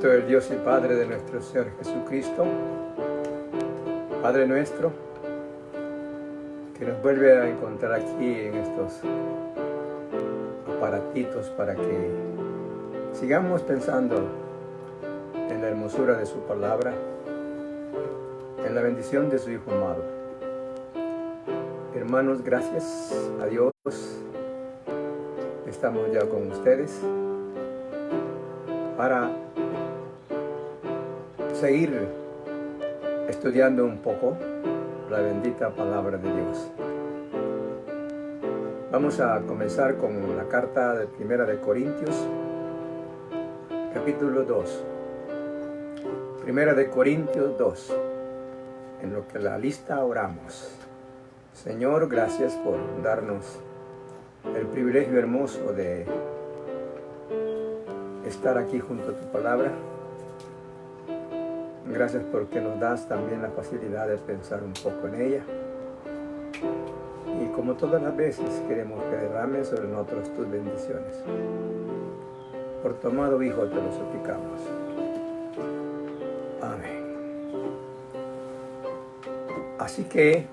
Bendito el Dios y Padre de nuestro Señor Jesucristo, Padre nuestro, que nos vuelve a encontrar aquí en estos aparatitos para que sigamos pensando en la hermosura de su palabra, en la bendición de su Hijo amado. Hermanos, gracias a Dios, estamos ya con ustedes para seguir estudiando un poco la bendita palabra de Dios. Vamos a comenzar con la carta de Primera de Corintios, capítulo 2. Primera de Corintios 2, en lo que la lista oramos. Señor, gracias por darnos el privilegio hermoso de estar aquí junto a tu palabra. Gracias porque nos das también la facilidad de pensar un poco en ella. Y como todas las veces queremos que derrames sobre nosotros tus bendiciones. Por tu amado Hijo te lo suplicamos. Amén. Así que,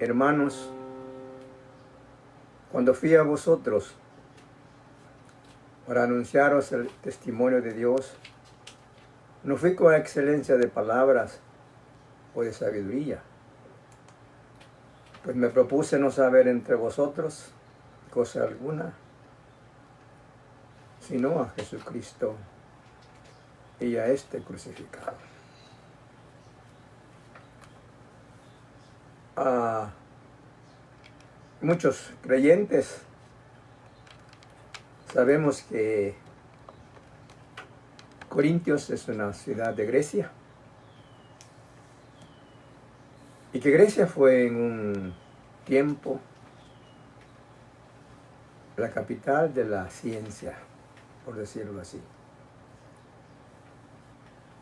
hermanos, cuando fui a vosotros para anunciaros el testimonio de Dios, no fui con excelencia de palabras o de sabiduría, pues me propuse no saber entre vosotros cosa alguna, sino a Jesucristo y a este crucificado. Muchos creyentes sabemos que Corintios es una ciudad de Grecia y que Grecia fue en un tiempo la capital de la ciencia, por decirlo así.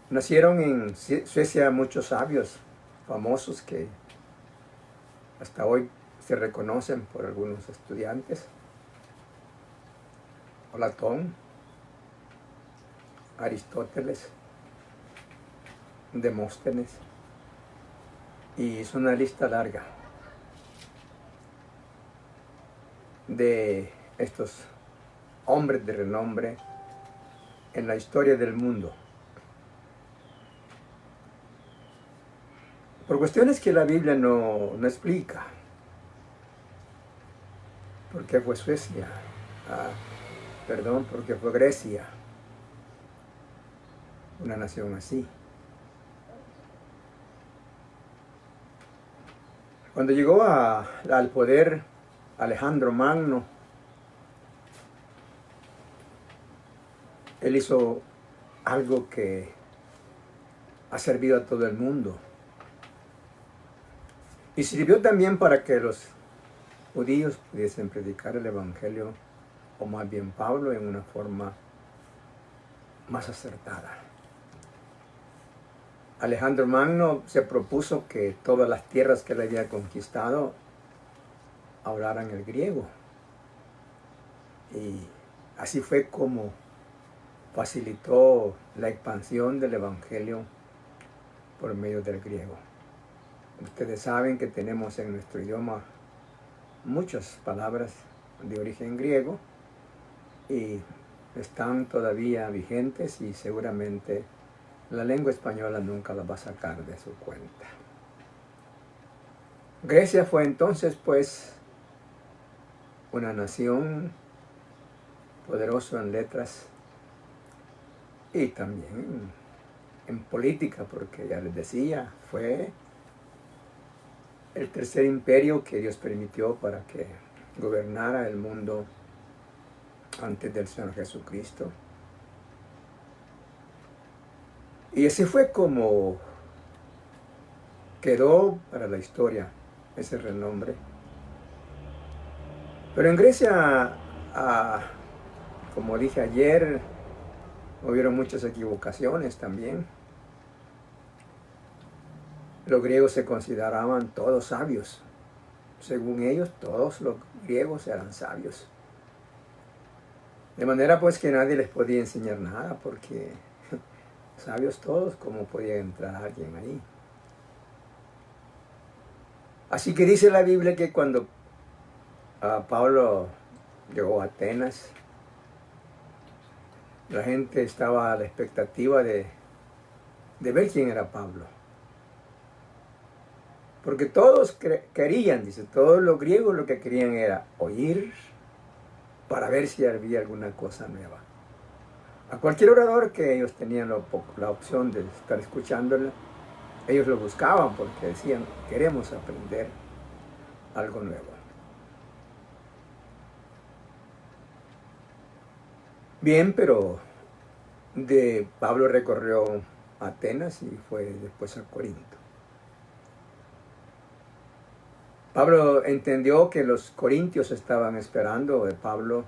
Nacieron en Suecia muchos sabios famosos que hasta hoy se reconocen por algunos estudiantes. Platón, Aristóteles, Demóstenes, y es una lista larga de estos hombres de renombre en la historia del mundo. Por cuestiones que la Biblia no explica. ¿Por qué fue Suecia? ¿Por qué fue Grecia? Una nación así. Cuando llegó al poder Alejandro Magno, él hizo algo que ha servido a todo el mundo. Y sirvió también para que los judíos pudiesen predicar el Evangelio, o más bien Pablo, en una forma más acertada. Alejandro Magno se propuso que todas las tierras que él había conquistado hablaran el griego. Y así fue como facilitó la expansión del Evangelio por medio del griego. Ustedes saben que tenemos en nuestro idioma muchas palabras de origen griego y están todavía vigentes y seguramente la lengua española nunca la va a sacar de su cuenta. Grecia fue entonces pues una nación poderosa en letras y también en política, porque ya les decía, fue el tercer imperio que Dios permitió para que gobernara el mundo antes del Señor Jesucristo. Y así fue como quedó para la historia ese renombre. Pero en Grecia, como dije ayer, hubieron muchas equivocaciones también. Los griegos se consideraban todos sabios. Según ellos, todos los griegos eran sabios. De manera pues que nadie les podía enseñar nada, porque sabios todos, ¿cómo podía entrar alguien ahí? Así que dice la Biblia que cuando Pablo llegó a Atenas, la gente estaba a la expectativa de ver quién era Pablo. Porque todos querían, dice, todos los griegos lo que querían era oír para ver si había alguna cosa nueva. A cualquier orador que ellos tenían la opción de estar escuchándole, ellos lo buscaban porque decían, queremos aprender algo nuevo. Bien, pero Pablo recorrió Atenas y fue después a Corinto. Pablo entendió que los corintios estaban esperando de Pablo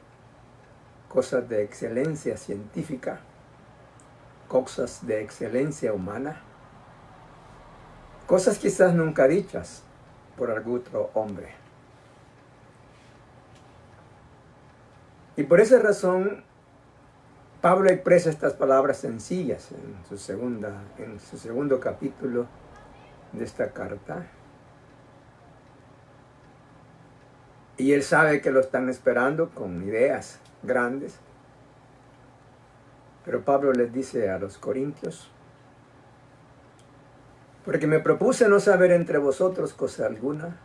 cosas de excelencia científica, cosas de excelencia humana, cosas quizás nunca dichas por algún otro hombre. Y por esa razón, Pablo expresa estas palabras sencillas en su segundo capítulo de esta carta. Y él sabe que lo están esperando con ideas grandes. Pero Pablo les dice a los corintios, porque me propuse no saber entre vosotros cosa alguna,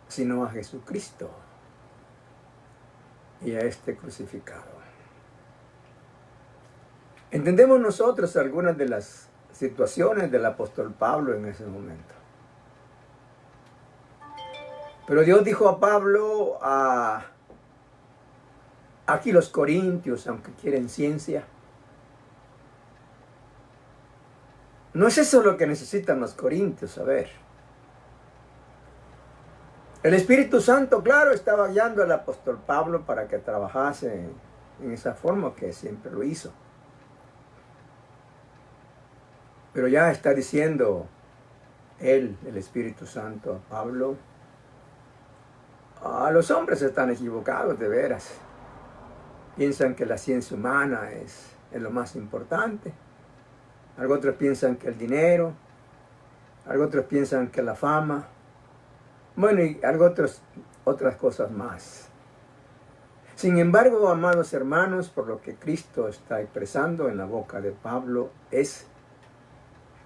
sino a Jesucristo y a este crucificado. Entendemos nosotros algunas de las situaciones del apóstol Pablo en ese momento. Pero Dios dijo a Pablo, aquí los corintios, aunque quieren ciencia, no es eso lo que necesitan los corintios saber. El Espíritu Santo, claro, estaba guiando al apóstol Pablo para que trabajase en esa forma que siempre lo hizo. Pero ya está diciendo el Espíritu Santo a Pablo, los hombres están equivocados de veras. Piensan que la ciencia humana es lo más importante. Algunos otros piensan que el dinero. Algunos otros piensan que la fama. Bueno, y otras cosas más. Sin embargo, amados hermanos, por lo que Cristo está expresando en la boca de Pablo es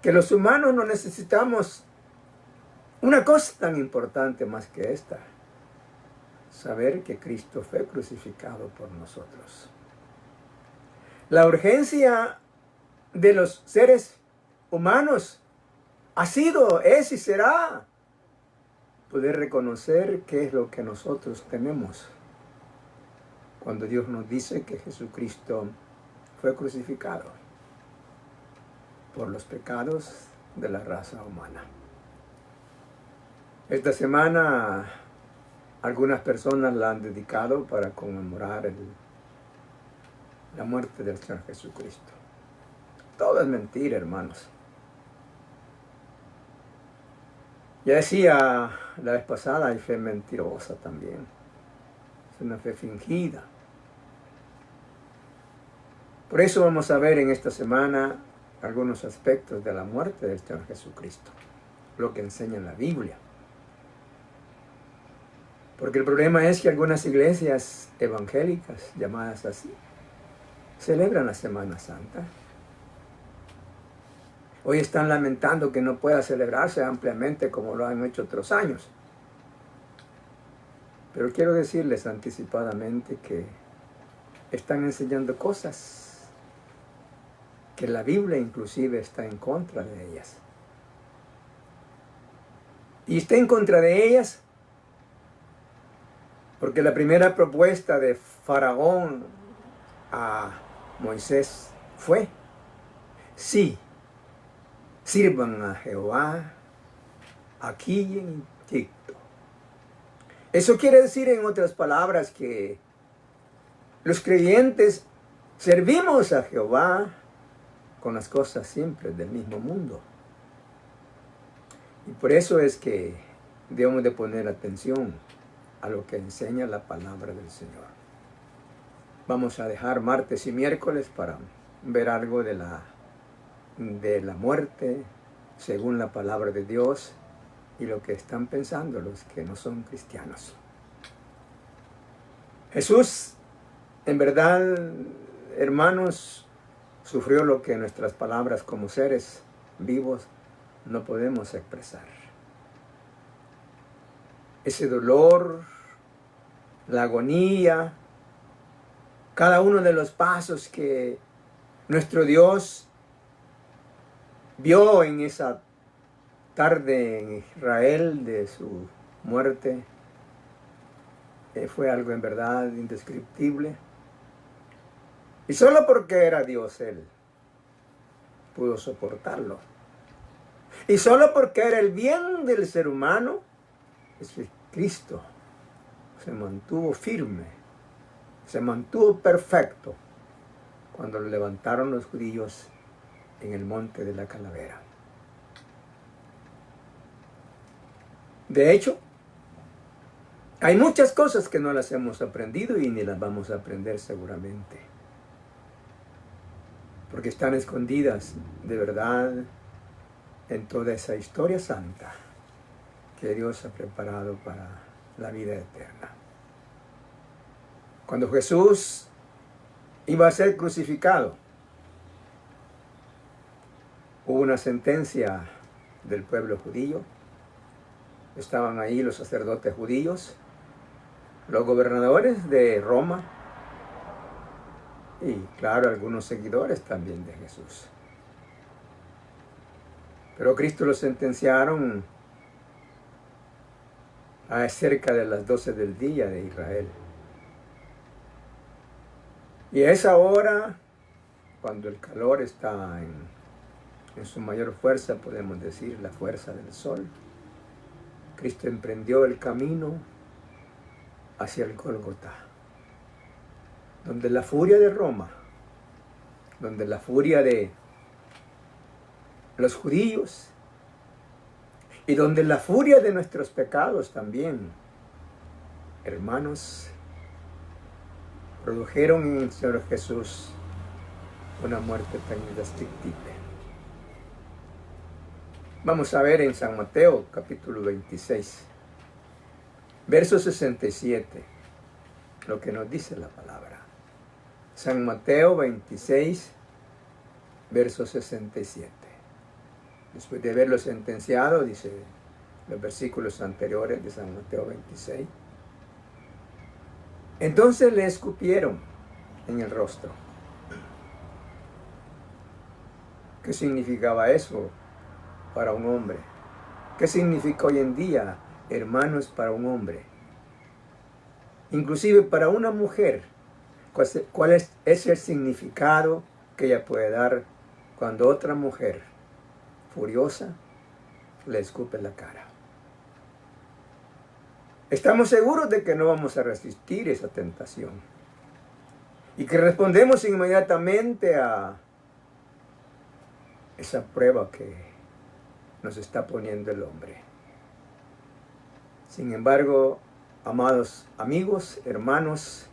que los humanos no necesitamos una cosa tan importante más que esta. Saber que Cristo fue crucificado por nosotros. La urgencia de los seres humanos ha sido, es y será poder reconocer qué es lo que nosotros tenemos cuando Dios nos dice que Jesucristo fue crucificado por los pecados de la raza humana. Esta semana algunas personas la han dedicado para conmemorar la muerte del Señor Jesucristo. Todo es mentira, hermanos. Ya decía la vez pasada, hay fe mentirosa también. Es una fe fingida. Por eso vamos a ver en esta semana algunos aspectos de la muerte del Señor Jesucristo, lo que enseña la Biblia. Porque el problema es que algunas iglesias evangélicas, llamadas así, celebran la Semana Santa. Hoy están lamentando que no pueda celebrarse ampliamente como lo han hecho otros años. Pero quiero decirles anticipadamente que están enseñando cosas que la Biblia inclusive está en contra de ellas. Y está en contra de ellas porque la primera propuesta de Faraón a Moisés fue, sí, sirvan a Jehová aquí y en Egipto. Eso quiere decir, en otras palabras, que los creyentes servimos a Jehová con las cosas simples del mismo mundo. Y por eso es que debemos de poner atención a lo que enseña la palabra del Señor. Vamos a dejar martes y miércoles para ver algo de la muerte según la palabra de Dios y lo que están pensando los que no son cristianos. Jesús, en verdad, hermanos, sufrió lo que nuestras palabras como seres vivos no podemos expresar. Ese dolor, la agonía, cada uno de los pasos que nuestro Dios vio en esa tarde en Israel de su muerte, fue algo en verdad indescriptible. Y solo porque era Dios Él pudo soportarlo. Y solo porque era el bien del ser humano, Cristo se mantuvo firme, se mantuvo perfecto cuando lo levantaron los judíos en el monte de la calavera. De hecho, hay muchas cosas que no las hemos aprendido y ni las vamos a aprender seguramente, porque están escondidas de verdad en toda esa historia santa que Dios ha preparado para la vida eterna. Cuando Jesús iba a ser crucificado, hubo una sentencia del pueblo judío. Estaban ahí los sacerdotes judíos, los gobernadores de Roma y, claro, algunos seguidores también de Jesús. Pero Cristo lo sentenciaron a cerca de las 12 del día de Israel. Y a esa hora, cuando el calor está en su mayor fuerza, podemos decir la fuerza del sol, Cristo emprendió el camino hacia el Gólgota, donde la furia de Roma, donde la furia de los judíos y donde la furia de nuestros pecados también, hermanos, produjeron en el Señor Jesús una muerte tan indescriptible. Vamos a ver en San Mateo capítulo 26, verso 67, lo que nos dice la palabra. San Mateo 26, verso 67. Después de haberlo sentenciado, dice los versículos anteriores de San Mateo 26. Entonces le escupieron en el rostro. ¿Qué significaba eso para un hombre? ¿Qué significa hoy en día, hermanos, para un hombre? Inclusive para una mujer, ¿cuál es el significado que ella puede dar cuando otra mujer furiosa le escupe la cara? Estamos seguros de que no vamos a resistir esa tentación y que respondemos inmediatamente a esa prueba que nos está poniendo el hombre. Sin embargo, amados amigos, hermanos,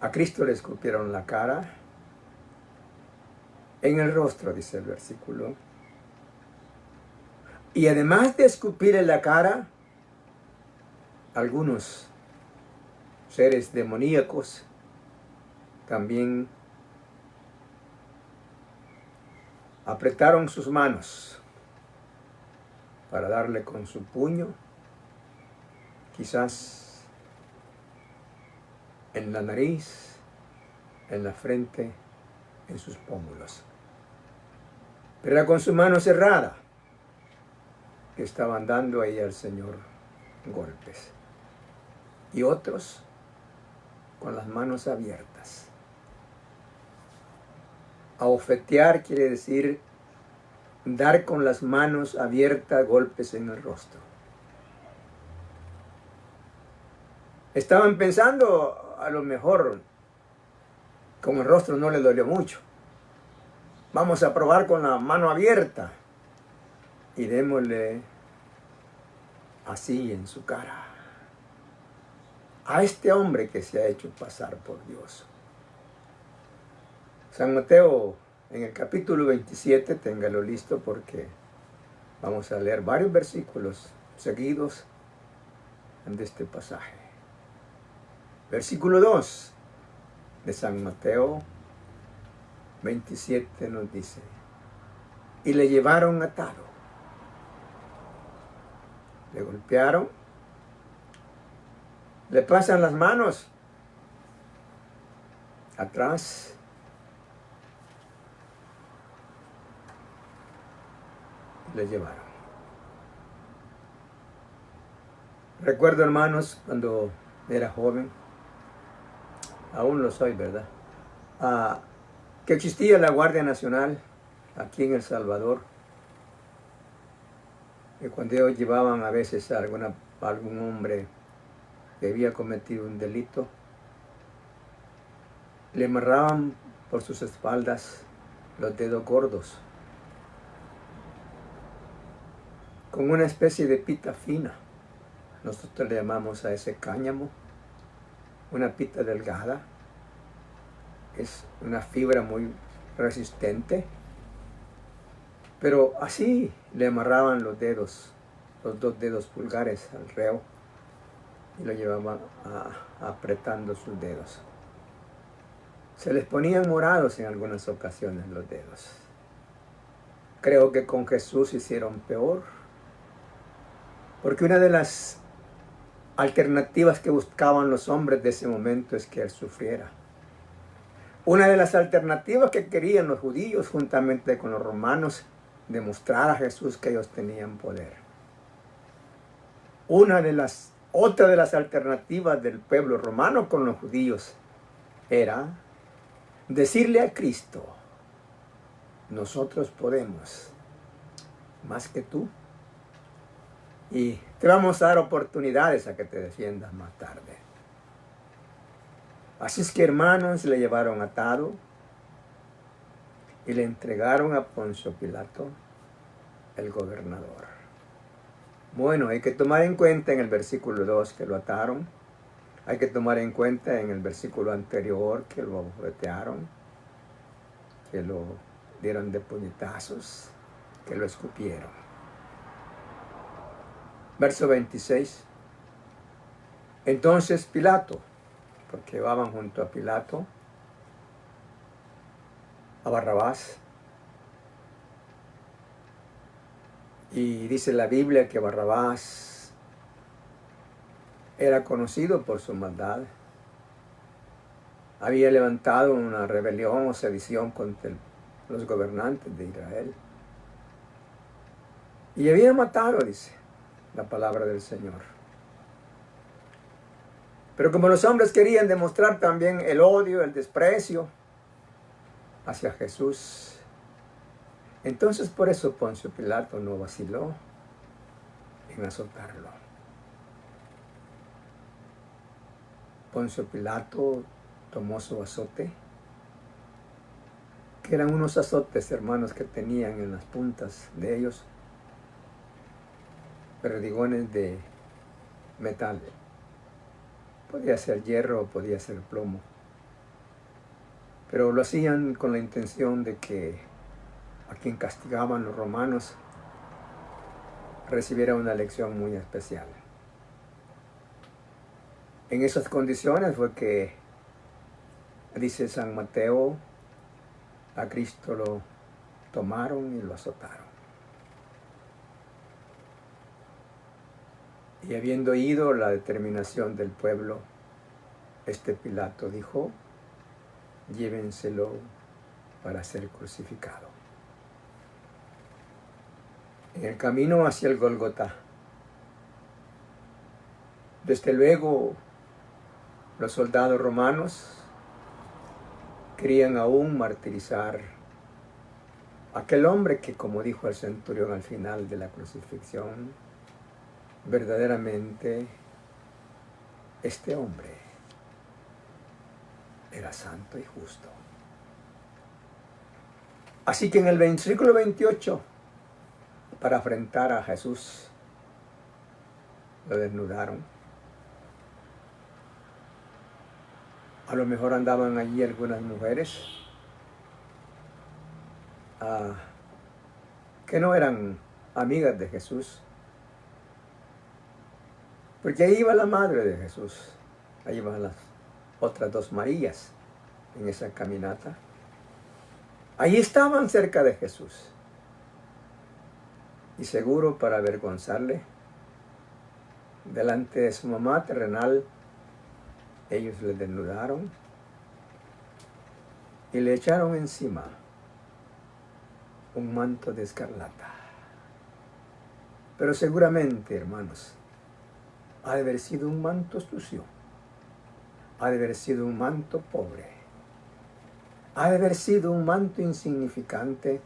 a Cristo le escupieron la cara, en el rostro, dice el versículo. Y además de escupirle la cara, algunos seres demoníacos también apretaron sus manos para darle con su puño, quizás en la nariz, en la frente, en sus pómulos. Pero era con su mano cerrada que estaban dando ahí al Señor golpes. Y otros con las manos abiertas. Abofetear quiere decir dar con las manos abiertas golpes en el rostro. Estaban pensando, a lo mejor, con el rostro no le dolió mucho. Vamos a probar con la mano abierta y démosle así en su cara a este hombre que se ha hecho pasar por Dios. San Mateo, en el capítulo 27, téngalo listo porque vamos a leer varios versículos seguidos de este pasaje. Versículo 2 de San Mateo 27 nos dice: y le llevaron atado, le golpearon, le pasan las manos atrás, le llevaron. Recuerdo, hermanos, cuando era joven, aún lo soy, ¿verdad? Que existía la Guardia Nacional aquí en El Salvador, y cuando ellos llevaban a veces a algún hombre que había cometido un delito, le amarraban por sus espaldas los dedos gordos con una especie de pita fina. Nosotros le llamamos a ese cáñamo, una pita delgada. Es una fibra muy resistente, pero así le amarraban los dedos, los 2 dedos pulgares al reo, y lo llevaban apretando sus dedos. Se les ponían morados en algunas ocasiones los dedos. Creo que con Jesús hicieron peor, porque una de las alternativas que buscaban los hombres de ese momento es que él sufriera. Una de las alternativas que querían los judíos juntamente con los romanos, demostrar a Jesús que ellos tenían poder. Otra de las alternativas del pueblo romano con los judíos era decirle a Cristo: nosotros podemos más que tú, y te vamos a dar oportunidades a que te defiendas más tarde. Así es que, hermanos, le llevaron atado y le entregaron a Poncio Pilato, el gobernador. Bueno, hay que tomar en cuenta en el versículo 2 que lo ataron. Hay que tomar en cuenta en el versículo anterior que lo abofetearon, que lo dieron de puñetazos, que lo escupieron. Verso 26. Entonces Pilato, porque llevaban junto a Pilato a Barrabás, y dice la Biblia que Barrabás era conocido por su maldad. Había levantado una rebelión o sedición contra los gobernantes de Israel. Y había matado, dice la palabra del Señor. Pero como los hombres querían demostrar también el odio, el desprecio hacia Jesús, entonces por eso Poncio Pilato no vaciló en azotarlo. Poncio Pilato tomó su azote, que eran unos azotes, hermanos, que tenían en las puntas de ellos perdigones de metal. Podía ser hierro o podía ser plomo, pero lo hacían con la intención de que a quien castigaban los romanos recibiera una lección muy especial. En esas condiciones fue que, dice San Mateo, a Cristo lo tomaron y lo azotaron. Y habiendo oído la determinación del pueblo, Pilato dijo: llévenselo para ser crucificado. En el camino hacia el Gólgota, desde luego, los soldados romanos querían aún martirizar a aquel hombre que, como dijo el centurión al final de la crucifixión, verdaderamente este hombre era santo y justo. Así que en el versículo 28, para afrentar a Jesús, lo desnudaron. A lo mejor andaban allí algunas mujeres que no eran amigas de Jesús. Porque ahí iba la madre de Jesús, ahí iban las otras dos Marías en esa caminata. Ahí estaban cerca de Jesús. Y seguro para avergonzarle, delante de su mamá terrenal, ellos le desnudaron y le echaron encima un manto de escarlata. Pero seguramente, hermanos, ha de haber sido un manto sucio, ha de haber sido un manto pobre, ha de haber sido un manto insignificante,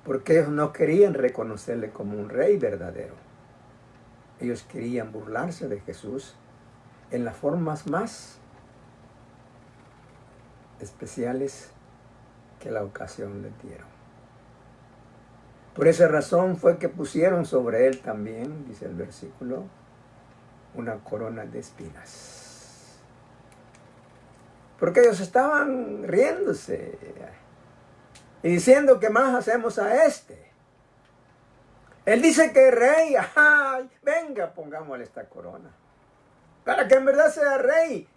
porque ellos no querían reconocerle como un rey verdadero. Ellos querían burlarse de Jesús en las formas más especiales que la ocasión les dieron. Por esa razón fue que pusieron sobre él también, dice el versículo, una corona de espinas. Porque ellos estaban riéndose y diciendo, ¿qué más hacemos a este? Él dice que es rey, ¡ay! Venga, pongámosle esta corona. Para que en verdad sea rey,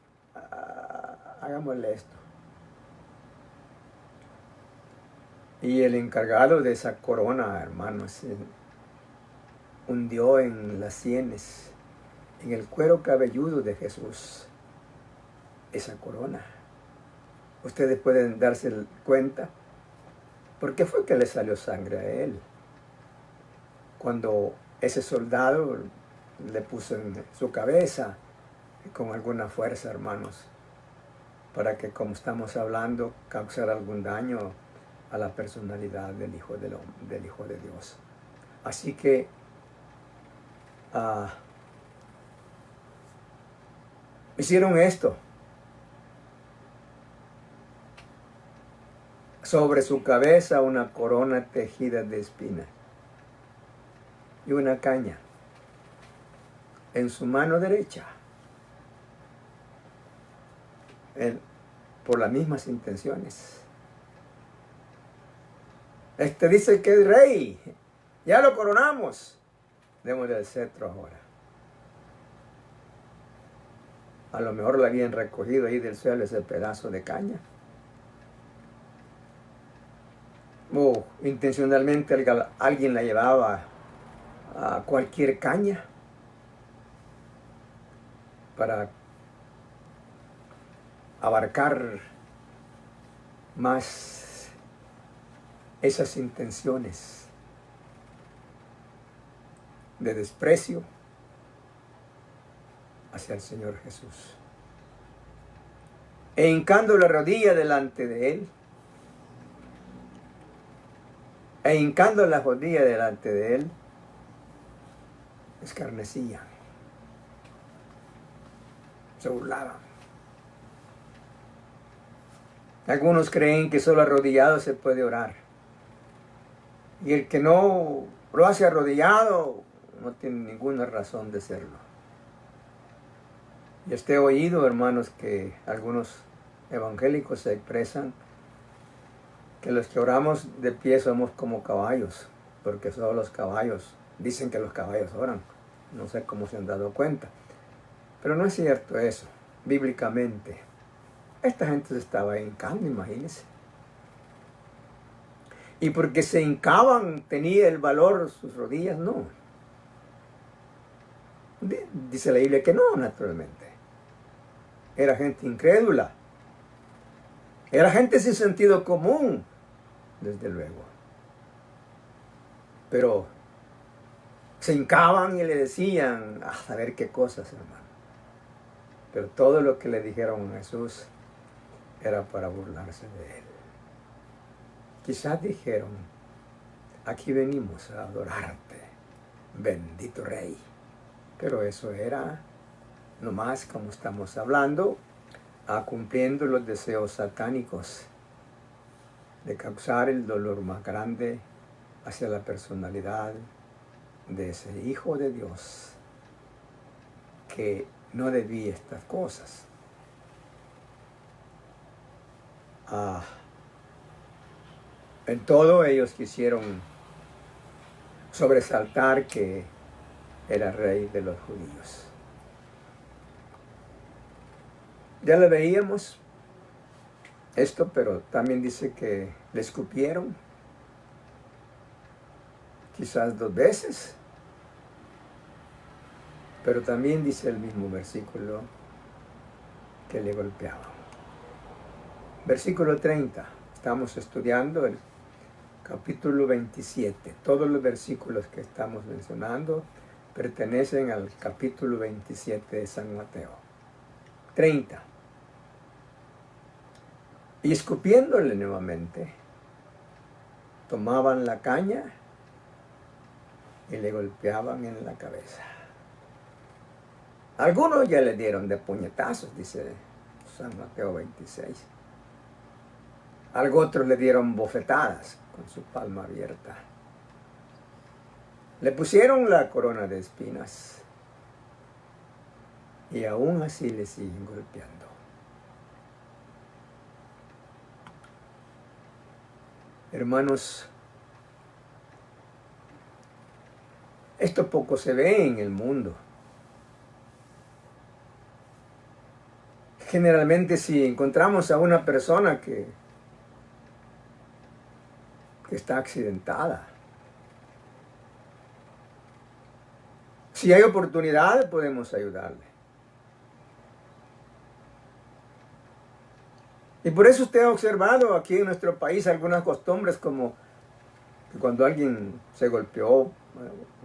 hagámosle esto. Y el encargado de esa corona, hermanos, hundió en las sienes, en el cuero cabelludo de Jesús, esa corona. Ustedes pueden darse cuenta por qué fue que le salió sangre a él. Cuando ese soldado le puso en su cabeza con alguna fuerza, hermanos, para que, como estamos hablando, causara algún daño a la personalidad del Hijo de Dios. Así que hicieron esto. Sobre su cabeza una corona tejida de espinas y una caña en su mano derecha, por las mismas intenciones. Este dice que es rey, ya lo coronamos, démosle el cetro ahora. A lo mejor le habían recogido ahí del suelo ese pedazo de caña. O intencionalmente alguien la llevaba a cualquier caña para abarcar más esas intenciones de desprecio hacia el Señor Jesús. E hincando la rodilla delante de él, escarnecían, se burlaban. Algunos creen que solo arrodillado se puede orar. Y el que no lo hace arrodillado no tiene ninguna razón de serlo. Y he oído, hermanos, que algunos evangélicos se expresan que los que oramos de pie somos como caballos, porque solo los caballos, dicen que los caballos oran. No sé cómo se han dado cuenta. Pero no es cierto eso, bíblicamente. Esta gente se estaba hincando, imagínense. Y porque se hincaban, tenía el valor sus rodillas, no. Dice la Biblia que no, naturalmente. Era gente incrédula. Era gente sin sentido común, desde luego. Pero se hincaban y le decían, a saber qué cosas, hermano. Pero todo lo que le dijeron a Jesús era para burlarse de él. Quizás dijeron, aquí venimos a adorarte, bendito Rey. Pero eso era nomás, como estamos hablando, cumpliendo los deseos satánicos de causar el dolor más grande hacia la personalidad de ese Hijo de Dios que no debía estas cosas. En todo ellos quisieron sobresaltar que era rey de los judíos. Ya le veíamos esto, pero también dice que le escupieron, quizás 2 veces, pero también dice el mismo versículo que le golpeaban. Versículo 30, estamos estudiando el capítulo 27. Todos los versículos que estamos mencionando pertenecen al capítulo 27 de San Mateo. 30. Y escupiéndole nuevamente, tomaban la caña y le golpeaban en la cabeza. Algunos ya le dieron de puñetazos, dice San Mateo 26. Otros le dieron bofetadas con su palma abierta. Le pusieron la corona de espinas y aún así le siguen golpeando. Hermanos, esto poco se ve en el mundo. Generalmente si encontramos a una persona que está accidentada, si hay oportunidad podemos ayudarle. Y por eso usted ha observado aquí en nuestro país algunas costumbres como que cuando alguien se golpeó,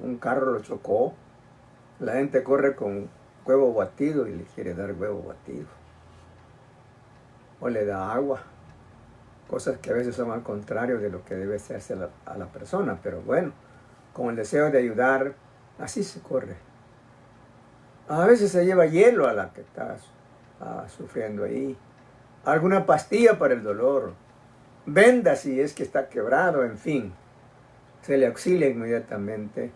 un carro lo chocó, la gente corre con huevo batido y le quiere dar huevo batido. O le da agua. Cosas que a veces son al contrario de lo que debe hacerse a la persona. Pero bueno, con el deseo de ayudar, así se corre. A veces se lleva hielo a la que está sufriendo ahí. Alguna pastilla para el dolor. Venda si es que está quebrado, en fin. Se le auxilia inmediatamente.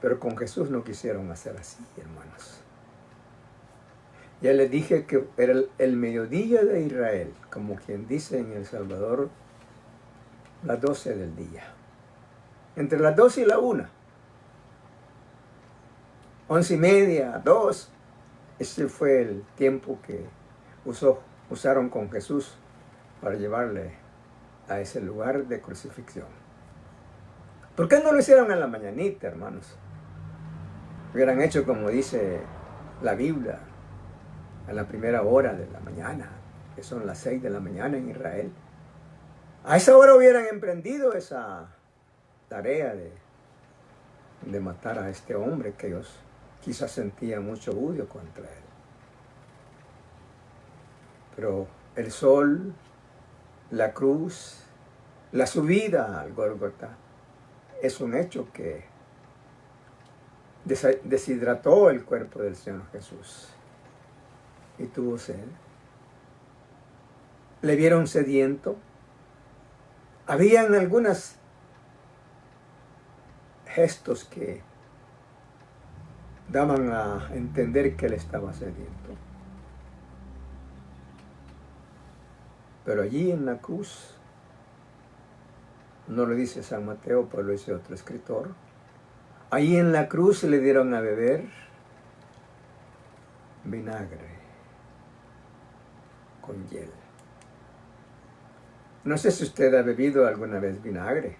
Pero con Jesús no quisieron hacer así, hermanos. Ya les dije que era el mediodía de Israel, como quien dice en El Salvador, las 12 del día. Entre las 12 y la 1. 11:30, 2. Ese fue el tiempo que usaron con Jesús para llevarle a ese lugar de crucifixión. ¿Por qué no lo hicieron en la mañanita, hermanos? Hubieran hecho como dice la Biblia, a la primera hora de la mañana, que son las 6 de la mañana en Israel. A esa hora hubieran emprendido esa tarea de matar a este hombre que ellos quizás sentían mucho odio contra él. Pero el sol, la cruz, la subida al Gólgota, es un hecho que deshidrató el cuerpo del Señor Jesús. Y tuvo sed. Le vieron sediento. Habían algunos gestos que daban a entender que él estaba sediento. Pero allí en la cruz, no lo dice San Mateo, pero lo dice otro escritor, allí en la cruz le dieron a beber vinagre con hiel. No sé si usted ha bebido alguna vez vinagre.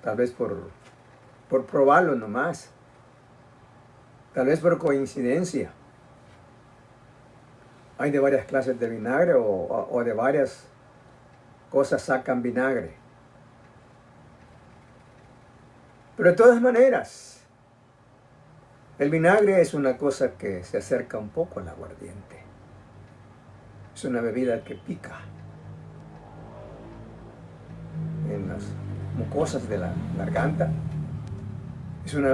Tal vez por probarlo nomás. Tal vez por coincidencia. Hay de varias clases de vinagre o de varias cosas sacan vinagre. Pero de todas maneras, el vinagre es una cosa que se acerca un poco al aguardiente. Es una bebida que pica en las mucosas de la garganta.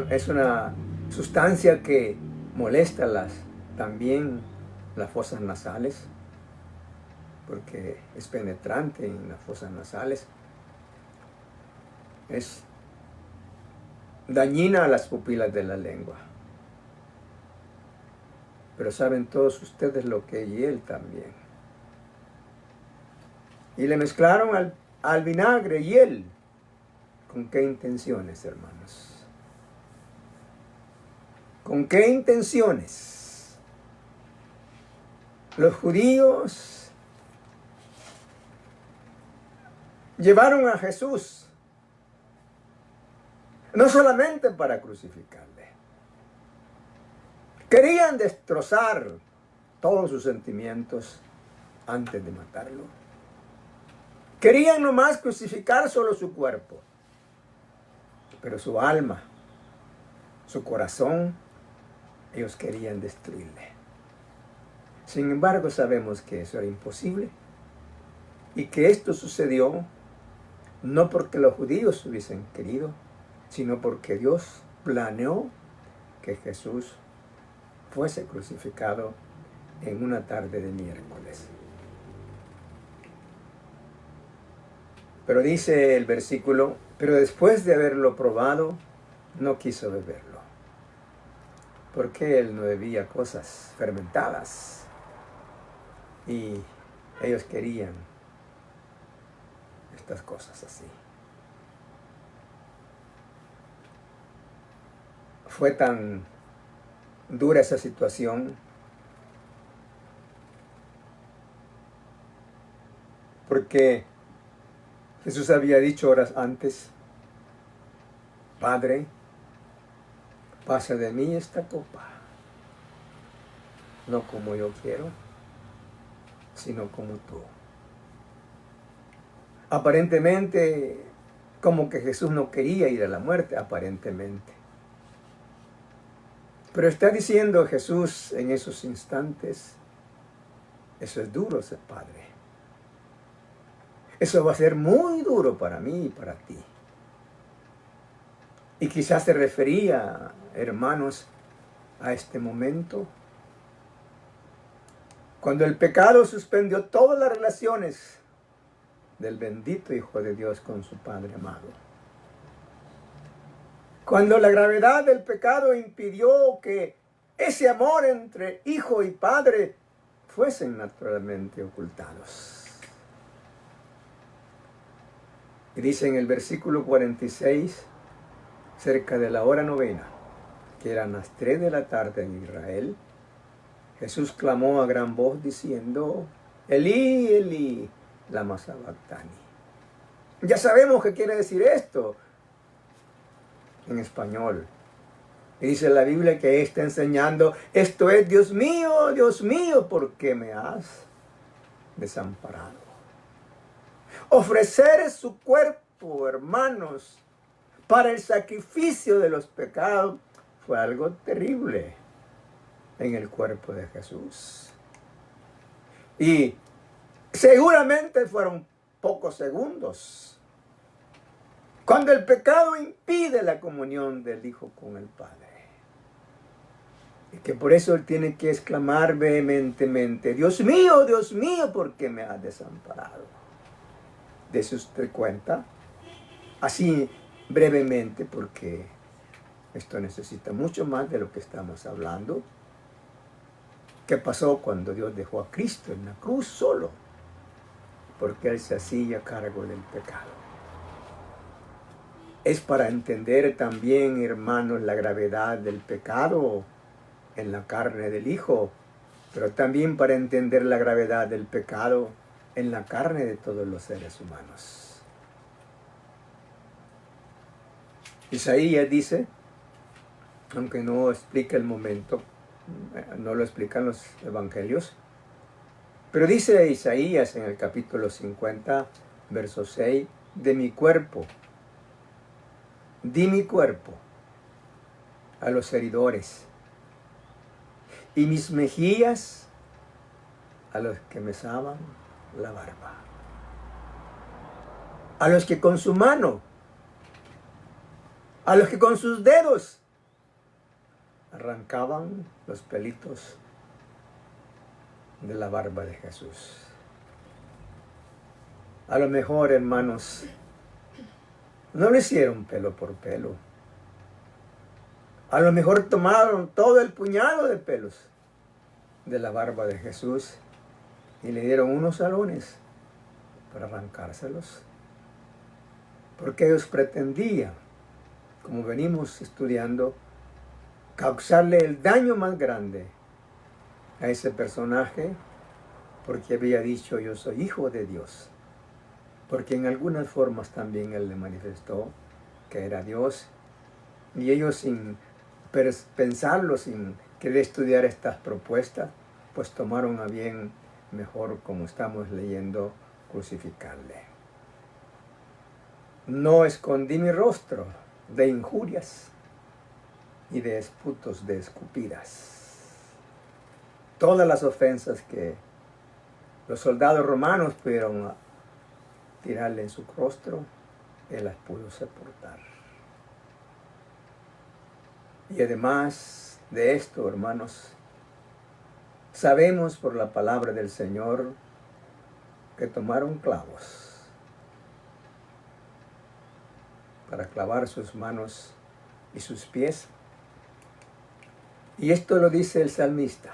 Es una sustancia que molesta también las fosas nasales, porque es penetrante en las fosas nasales. Es dañina a las pupilas de la lengua. Pero saben todos ustedes lo que hay él también. y le mezclaron al vinagre y él. ¿Con qué intenciones, hermanos? ¿Con qué intenciones? Los judíos llevaron a Jesús no solamente para crucificarle. Querían destrozar todos sus sentimientos antes de matarlo. Querían nomás crucificar solo su cuerpo, pero su alma, su corazón, ellos querían destruirle. Sin embargo, sabemos que eso era imposible y que esto sucedió no porque los judíos hubiesen querido, sino porque Dios planeó que Jesús fuese crucificado en una tarde de miércoles. Pero dice el versículo, pero después de haberlo probado, no quiso beberlo, porque él no bebía cosas fermentadas y ellos querían estas cosas así. Fue tan dura esa situación porque Jesús había dicho horas antes, Padre, pasa de mí esta copa, no como yo quiero, sino como tú. Aparentemente, como que Jesús no quería ir a la muerte, aparentemente. Pero está diciendo Jesús en esos instantes, eso es duro ser padre. Eso va a ser muy duro para mí y para ti. Y quizás se refería, hermanos, a este momento, cuando el pecado suspendió todas las relaciones del bendito Hijo de Dios con su Padre amado. Cuando la gravedad del pecado impidió que ese amor entre hijo y padre fuesen naturalmente ocultados. Y dice en el versículo 46, cerca de la hora novena, que eran las 3 de la tarde en Israel, Jesús clamó a gran voz diciendo, Elí, Elí, lama sabactani. Ya sabemos qué quiere decir esto en español. Y dice la Biblia que está enseñando, esto es, Dios mío, ¿por qué me has desamparado? Ofrecer su cuerpo, hermanos, para el sacrificio de los pecados fue algo terrible en el cuerpo de Jesús. Y seguramente fueron pocos segundos cuando el pecado impide la comunión del Hijo con el Padre. Y que por eso él tiene que exclamar vehementemente, Dios mío, ¿por qué me has desamparado? Dese usted cuenta, así brevemente, porque esto necesita mucho más de lo que estamos hablando. ¿Qué pasó cuando Dios dejó a Cristo en la cruz solo? Porque él se hacía cargo del pecado. Es para entender también, hermanos, la gravedad del pecado en la carne del Hijo, pero también para entender la gravedad del pecado en la carne de todos los seres humanos. Isaías dice, aunque no explica el momento, no lo explican los evangelios, pero dice Isaías en el capítulo 50, verso 6, de mi cuerpo, di mi cuerpo a los heridores, y mis mejillas a los que mesaban la barba, a los que con su mano, a los que con sus dedos arrancaban los pelitos de la barba de Jesús. A lo mejor, hermanos, no lo hicieron pelo por pelo. A lo mejor tomaron todo el puñado de pelos de la barba de Jesús y le dieron unos salones para arrancárselos, porque ellos pretendían, como venimos estudiando, causarle el daño más grande a ese personaje, porque había dicho yo soy hijo de Dios, porque en algunas formas también él le manifestó que era Dios, y ellos sin pensarlo, sin querer estudiar estas propuestas, pues tomaron a bien, mejor como estamos leyendo, crucificarle. No escondí mi rostro de injurias y de esputos, de escupidas. Todas las ofensas que los soldados romanos pudieron tirarle en su rostro, él las pudo soportar. Y además de esto, hermanos, sabemos por la palabra del Señor que tomaron clavos para clavar sus manos y sus pies. Y esto lo dice el salmista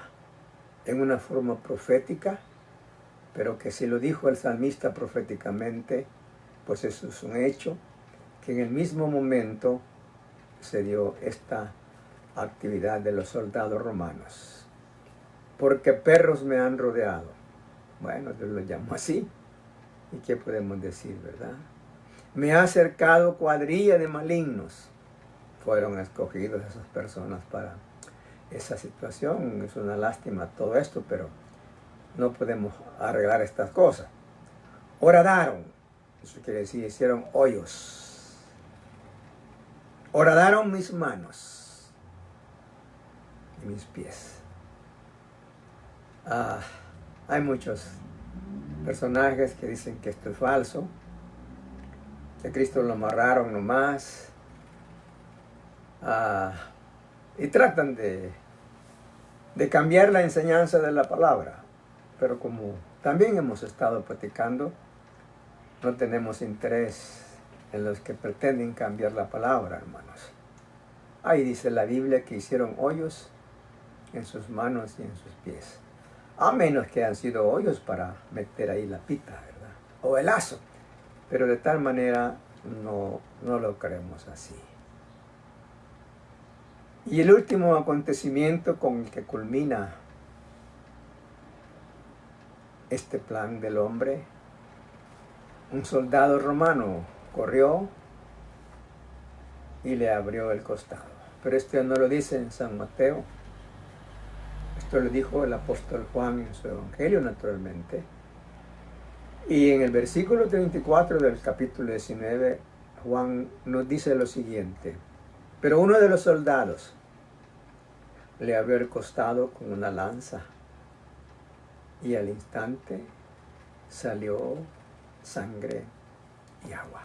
en una forma profética, pero que si lo dijo el salmista proféticamente, pues eso es un hecho, que en el mismo momento se dio esta actividad de los soldados romanos. Porque perros me han rodeado. Bueno, Dios lo llamó así. ¿Y qué podemos decir, verdad? Me ha acercado cuadrilla de malignos. Fueron escogidos esas personas para esa situación. Es una lástima todo esto, pero no podemos arreglar estas cosas. Horadaron. Eso quiere decir, hicieron hoyos. Horadaron mis manos y mis pies. Hay muchos personajes que dicen que esto es falso, que Cristo lo amarraron nomás, y tratan de cambiar la enseñanza de la palabra. Pero como también hemos estado platicando, no tenemos interés en los que pretenden cambiar la palabra, hermanos. Ahí dice la Biblia que hicieron hoyos en sus manos y en sus pies. A menos que han sido hoyos para meter ahí la pita, ¿verdad? O el lazo. Pero de tal manera no lo creemos así. Y el último acontecimiento con el que culmina este plan del hombre, un soldado romano corrió y le abrió el costado. Pero esto no lo dice en San Mateo. Esto lo dijo el apóstol Juan en su evangelio, naturalmente. Y en el versículo 34 del capítulo 19, Juan nos dice lo siguiente. Pero uno de los soldados le abrió el costado con una lanza y al instante salió sangre y agua.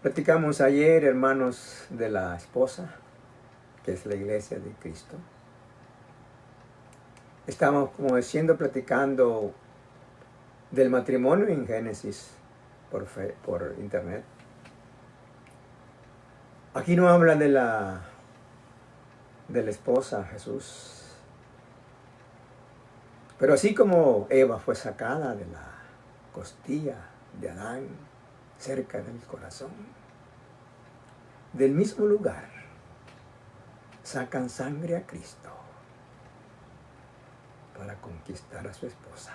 Platicamos ayer, hermanos, de la esposa, que es la iglesia de Cristo. Estamos, como diciendo, platicando del matrimonio en Génesis por internet. Aquí no habla de la esposa, Jesús. Pero así como Eva fue sacada de la costilla de Adán, cerca del corazón, del mismo lugar sacan sangre a Cristo para conquistar a su esposa.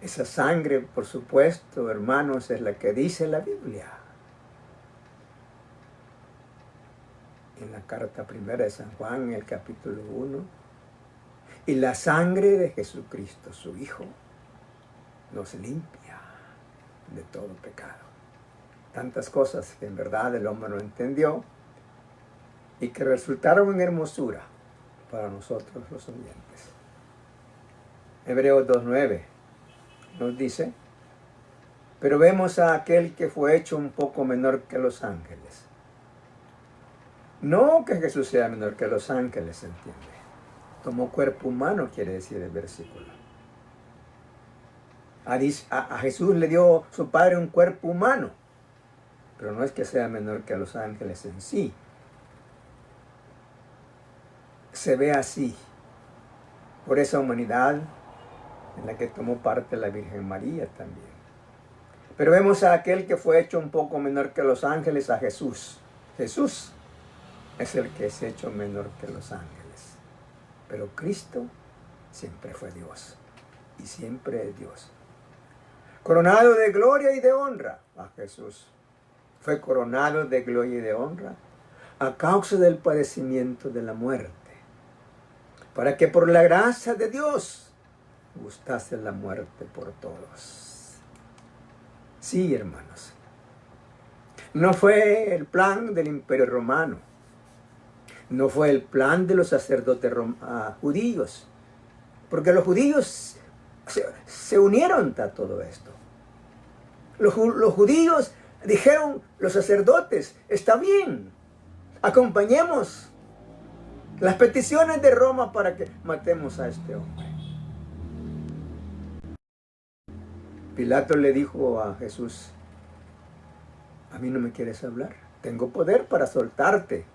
Esa sangre, por supuesto, hermanos, es la que dice la Biblia. En la carta primera de San Juan, en el capítulo 1, y la sangre de Jesucristo, su Hijo, nos limpia de todo pecado. Tantas cosas que en verdad el hombre no entendió y que resultaron en hermosura para nosotros los oyentes. Hebreos 2:9 nos dice, pero vemos a aquel que fue hecho un poco menor que los ángeles. No que Jesús sea menor que los ángeles, ¿se entiende? Tomó cuerpo humano, quiere decir el versículo. A Jesús le dio su Padre un cuerpo humano, pero no es que sea menor que los ángeles en sí. Se ve así. Por esa humanidad en la que tomó parte la Virgen María también. Pero vemos a aquel que fue hecho un poco menor que los ángeles, a Jesús. Jesús es el que es hecho menor que los ángeles. Pero Cristo siempre fue Dios y siempre es Dios. Coronado de gloria y de honra a Jesús. Fue coronado de gloria y de honra a causa del padecimiento de la muerte, para que por la gracia de Dios gustase la muerte por todos. Sí, hermanos. No fue el plan del Imperio Romano. No fue el plan de los sacerdotes judíos. Porque los judíos se unieron a todo esto. Los judíos dijeron, los sacerdotes, está bien, acompañemos las peticiones de Roma para que matemos a este hombre. Pilato le dijo a Jesús, a mí no me quieres hablar, tengo poder para soltarte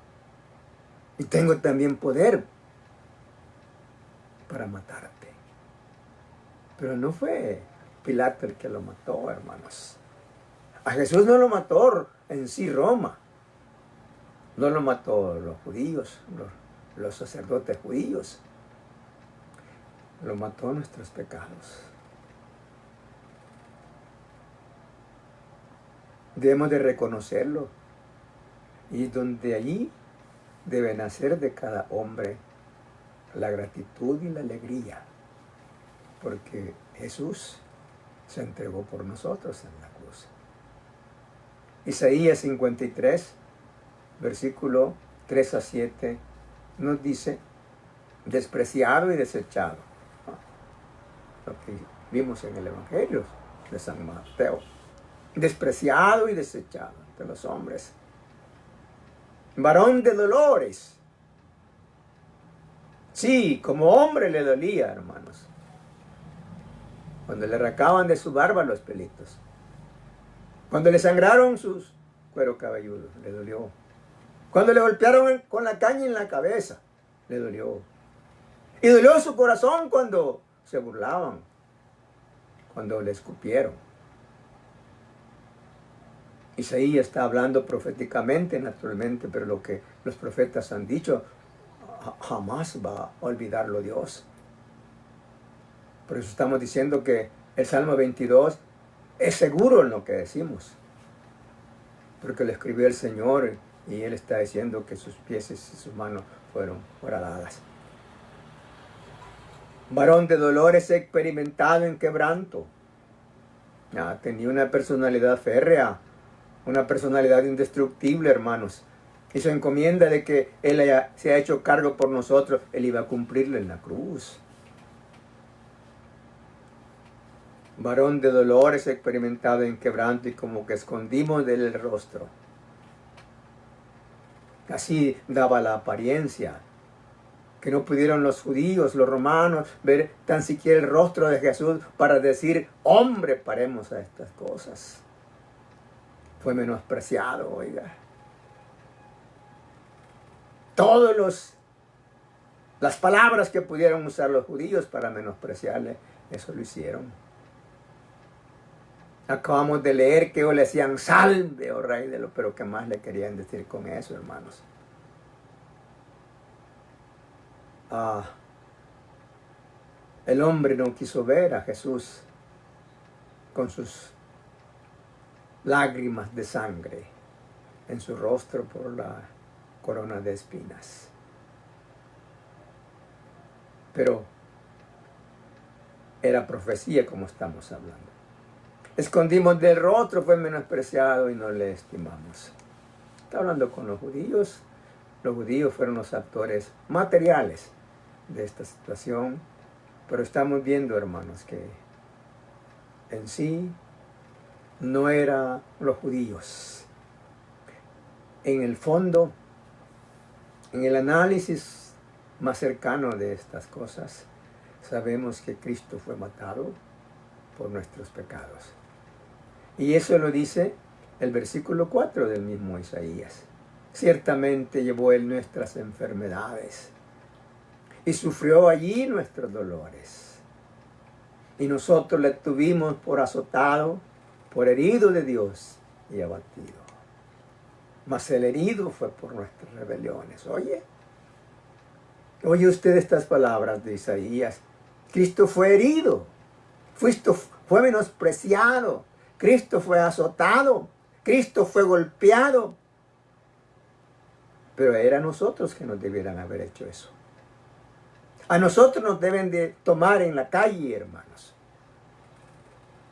y tengo también poder para matarte. Pero no fue Pilato el que lo mató, hermanos. A Jesús no lo mató en sí Roma, no lo mató los judíos, los sacerdotes judíos, lo mató nuestros pecados. Debemos de reconocerlo, y donde allí debe nacer de cada hombre la gratitud y la alegría, porque Jesús se entregó por nosotros en la cruz. Isaías 53, versículo 3 a 7, nos dice, despreciado y desechado. Lo que vimos en el Evangelio de San Mateo. Despreciado y desechado de los hombres. Varón de dolores. Sí, como hombre le dolía, hermanos. Cuando le arrancaban de su barba los pelitos. Cuando le sangraron sus cuero cabelludo, le dolió. Cuando le golpearon con la caña en la cabeza, le dolió. Y dolió su corazón cuando se burlaban, cuando le escupieron. Isaías está hablando proféticamente, naturalmente, pero lo que los profetas han dicho, jamás va a olvidarlo Dios. Por eso estamos diciendo que el Salmo 22 es seguro en lo que decimos, porque lo escribió el Señor y Él está diciendo que sus pies y sus manos fueron horadadas. Varón de dolores experimentado en quebranto. Tenía una personalidad férrea, una personalidad indestructible, hermanos. Y su encomienda de que Él se ha hecho cargo por nosotros, Él iba a cumplirlo en la cruz. Varón de dolores experimentado en quebranto y como que escondimos de él el rostro. Así daba la apariencia, que no pudieron los judíos, los romanos, ver tan siquiera el rostro de Jesús para decir, hombre, paremos a estas cosas. Fue menospreciado, oiga. Las palabras que pudieron usar los judíos para menospreciarle, eso lo hicieron. Acabamos de leer que le decían, salve, oh rey de los, pero ¿qué más le querían decir con eso, hermanos? El hombre no quiso ver a Jesús con sus lágrimas de sangre en su rostro por la corona de espinas. Pero era profecía como estamos hablando. Escondimos del rostro, fue menospreciado y no le estimamos. Está hablando con los judíos. Los judíos fueron los actores materiales de esta situación. Pero estamos viendo, hermanos, que en sí no eran los judíos. En el fondo, en el análisis más cercano de estas cosas, sabemos que Cristo fue matado por nuestros pecados. Y eso lo dice el versículo 4 del mismo Isaías. Ciertamente llevó Él nuestras enfermedades y sufrió allí nuestros dolores. y nosotros le tuvimos por azotado, por herido de Dios y abatido. Mas el herido fue por nuestras rebeliones. Oye usted estas palabras de Isaías. Cristo fue herido, Cristo fue menospreciado, Cristo fue azotado, Cristo fue golpeado. Pero era a nosotros que nos debieran haber hecho eso. A nosotros nos deben de tomar en la calle, hermanos.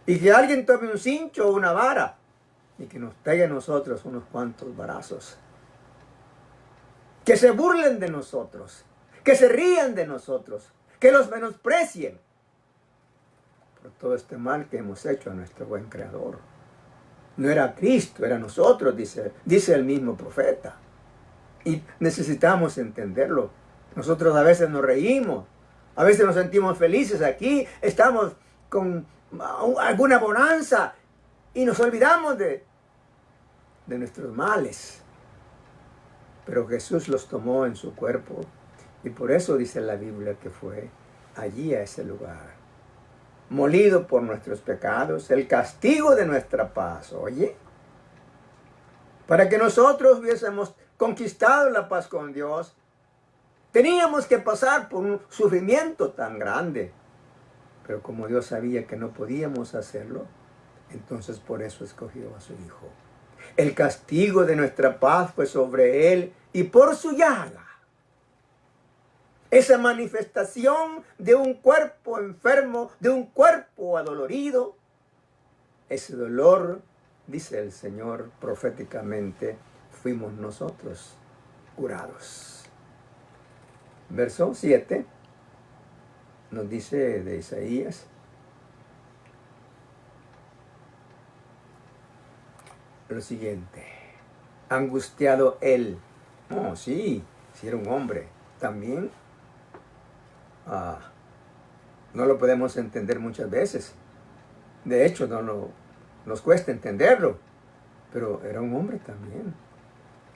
Y que alguien tome un cincho o una vara y que nos pegue a nosotros unos cuantos varazos. Que se burlen de nosotros, que se rían de nosotros, que los menosprecien por todo este mal que hemos hecho a nuestro buen Creador. No era Cristo, era nosotros, dice el mismo profeta. Y necesitamos entenderlo. Nosotros a veces nos reímos, a veces nos sentimos felices aquí, estamos con alguna bonanza y nos olvidamos de nuestros males. Pero Jesús los tomó en su cuerpo y por eso dice la Biblia que fue allí a ese lugar. Molido por nuestros pecados, el castigo de nuestra paz, para que nosotros hubiésemos conquistado la paz con Dios, teníamos que pasar por un sufrimiento tan grande. Pero como Dios sabía que no podíamos hacerlo, entonces por eso escogió a su Hijo. El castigo de nuestra paz fue sobre Él y por su llaga. Esa manifestación de un cuerpo enfermo, de un cuerpo adolorido, ese dolor, dice el Señor proféticamente, fuimos nosotros curados. Verso 7 nos dice de Isaías: lo siguiente, angustiado él. Oh, sí era un hombre. También no lo podemos entender muchas veces. De hecho, nos cuesta entenderlo. Pero era un hombre también.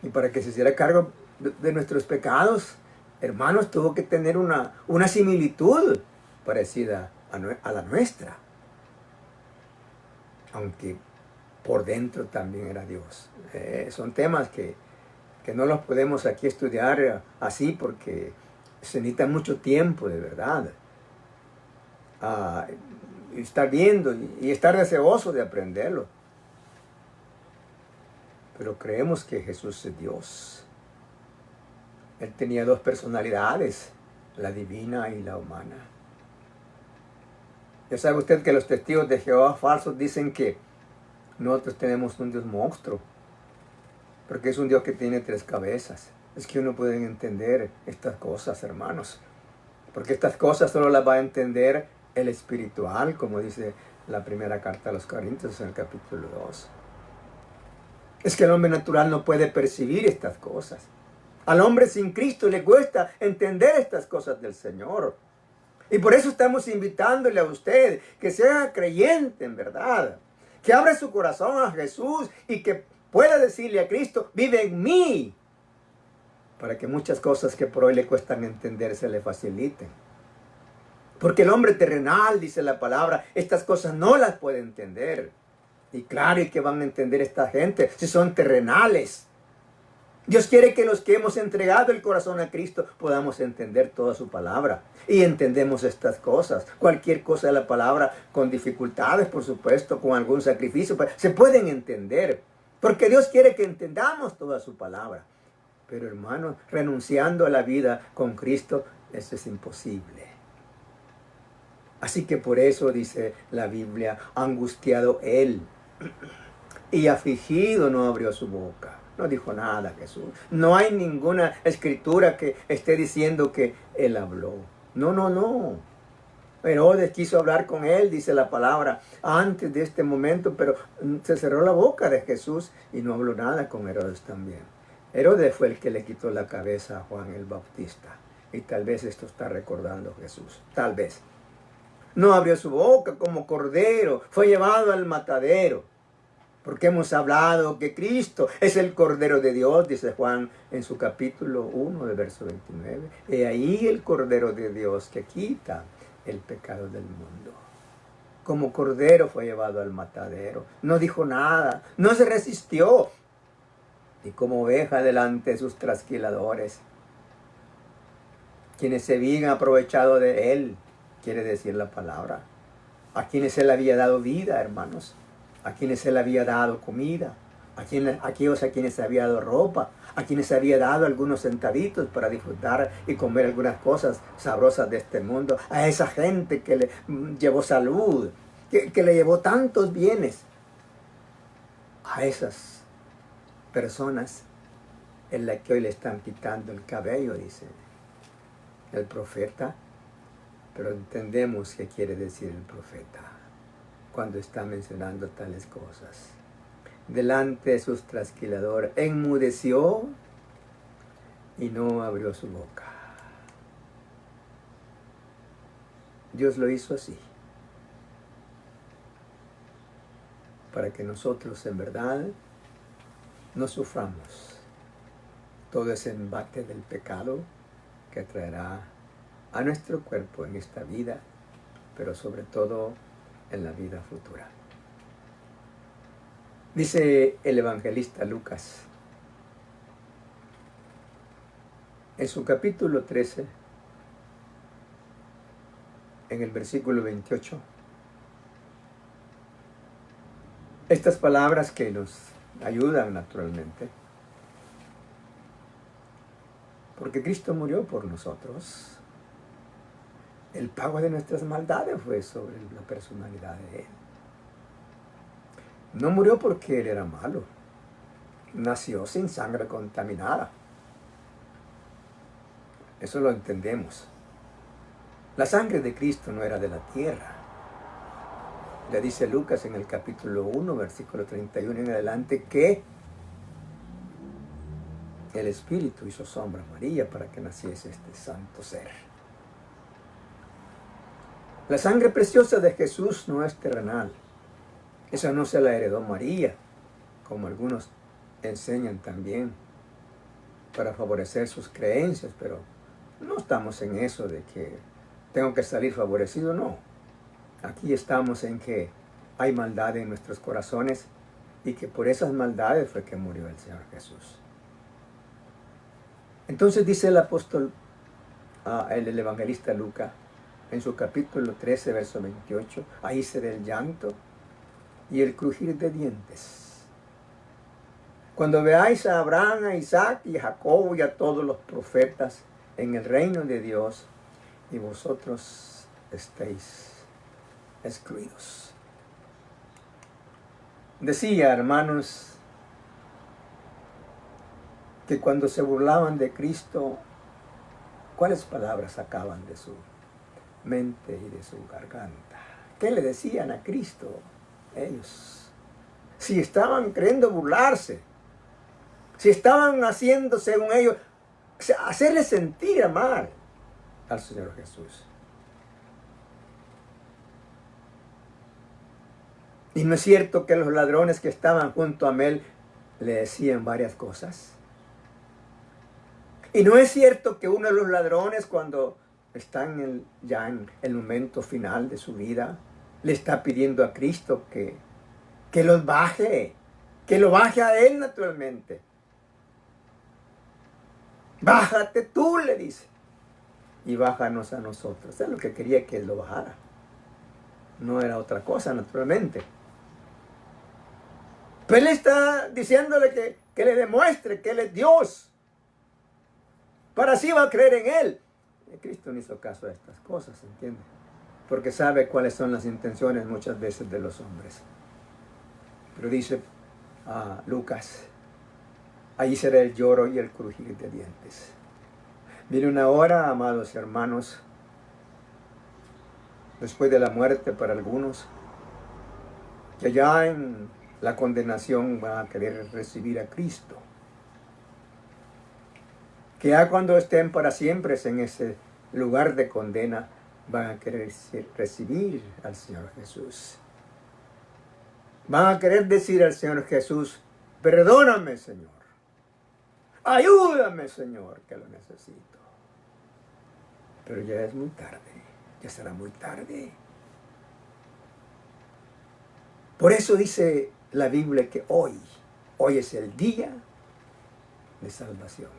Y para que se hiciera cargo de nuestros pecados, hermanos, tuvo que tener una similitud parecida a la nuestra. Aunque por dentro también era Dios. Son temas que no los podemos aquí estudiar así porque se necesita mucho tiempo, de verdad. Estar viendo y estar deseoso de aprenderlo. Pero creemos que Jesús es Dios. Él tenía dos personalidades, la divina y la humana. Ya sabe usted que los testigos de Jehová falsos dicen que nosotros tenemos un Dios monstruo, porque es un Dios que tiene 3 cabezas. Es que uno puede entender estas cosas, hermanos, porque estas cosas solo las va a entender el espiritual, como dice la primera carta a los Corintios en el capítulo 2. Es que el hombre natural no puede percibir estas cosas. Al hombre sin Cristo le cuesta entender estas cosas del Señor. Y por eso estamos invitándole a usted que sea creyente en verdad, que abra su corazón a Jesús y que pueda decirle a Cristo: vive en mí, para que muchas cosas que por hoy le cuestan entender se le faciliten. Porque el hombre terrenal, dice la palabra, estas cosas no las puede entender. Y claro, ¿y qué van a entender esta gente si son terrenales? Dios quiere que los que hemos entregado el corazón a Cristo podamos entender toda su palabra. Y entendemos estas cosas. Cualquier cosa de la palabra, con dificultades, por supuesto, con algún sacrificio, se pueden entender. Porque Dios quiere que entendamos toda su palabra. Pero hermanos, renunciando a la vida con Cristo, eso es imposible. Así que por eso dice la Biblia: angustiado él y afligido no abrió su boca. No dijo nada Jesús. No hay ninguna escritura que esté diciendo que él habló. No. Herodes quiso hablar con él, dice la palabra, antes de este momento, pero se cerró la boca de Jesús y no habló nada con Herodes también. Herodes fue el que le quitó la cabeza a Juan el Bautista. Y tal vez esto está recordando Jesús. Tal vez. No abrió su boca como cordero. Fue llevado al matadero. Porque hemos hablado que Cristo es el Cordero de Dios, dice Juan en su capítulo 1, de verso 29. He ahí el Cordero de Dios que quita el pecado del mundo. como cordero fue llevado al matadero. No dijo nada, no se resistió. Y como oveja delante de sus trasquiladores, quienes se habían aprovechado de él, quiere decir la palabra, a quienes él había dado vida, hermanos, a quienes él había dado comida, aquellos a quienes se había dado ropa, a quienes se había dado algunos centavitos para disfrutar y comer algunas cosas sabrosas de este mundo, a esa gente que le llevó salud, que le llevó tantos bienes, a esas personas en las que hoy le están quitando el cabello, dice el profeta, pero entendemos qué quiere decir el profeta cuando está mencionando tales cosas. Delante de sus trasquiladores enmudeció y no abrió su boca. Dios lo hizo así, para que nosotros en verdad no suframos todo ese embate del pecado que traerá a nuestro cuerpo en esta vida, pero sobre todo en la vida futura. Dice el evangelista Lucas, en su capítulo 13, en el versículo 28, estas palabras que nos ayudan naturalmente, porque Cristo murió por nosotros. El pago de nuestras maldades fue sobre la personalidad de Él. No murió porque Él era malo. Nació sin sangre contaminada. Eso lo entendemos. La sangre de Cristo no era de la tierra. Le dice Lucas en el capítulo 1, versículo 31 en adelante, que el Espíritu hizo sombra a María para que naciese este santo ser. La sangre preciosa de Jesús no es terrenal. Esa no se la heredó María, como algunos enseñan también, para favorecer sus creencias, pero no estamos en eso de que tengo que salir favorecido, no. Aquí estamos en que hay maldad en nuestros corazones y que por esas maldades fue que murió el Señor Jesús. Entonces dice el apóstol, el evangelista Lucas, en su capítulo 13, verso 28, ahí se ve el llanto y el crujir de dientes. Cuando veáis a Abraham, a Isaac y a Jacob y a todos los profetas en el reino de Dios, y vosotros estéis excluidos. Decía, hermanos, que cuando se burlaban de Cristo, ¿cuáles palabras sacaban de su mente y de su garganta? ¿Qué le decían a Cristo ellos? Si estaban queriendo burlarse, si estaban haciendo, según ellos, hacerle sentir mal al Señor Jesús. Y no es cierto que los ladrones que estaban junto a él le decían varias cosas. Y no es cierto que uno de los ladrones, cuando está ya en el momento final de su vida, le está pidiendo a Cristo que los baje, que lo baje a él naturalmente. Bájate tú, le dice, y bájanos a nosotros. Es lo que quería que él lo bajara. No era otra cosa, naturalmente. Pero él está diciéndole que le demuestre que él es Dios. Para así va a creer en él. Y Cristo no hizo caso a estas cosas, ¿entiende? Porque sabe cuáles son las intenciones muchas veces de los hombres. Pero dice Lucas, allí será el lloro y el crujir de dientes. Viene una hora, amados hermanos, después de la muerte para algunos, que ya en la condenación van a querer recibir a Cristo. Que ya cuando estén para siempre en ese lugar de condena, van a querer recibir al Señor Jesús. Van a querer decir al Señor Jesús, perdóname, Señor. Ayúdame, Señor, que lo necesito. Pero ya es muy tarde, ya será muy tarde. Por eso dice la Biblia que hoy es el día de salvación.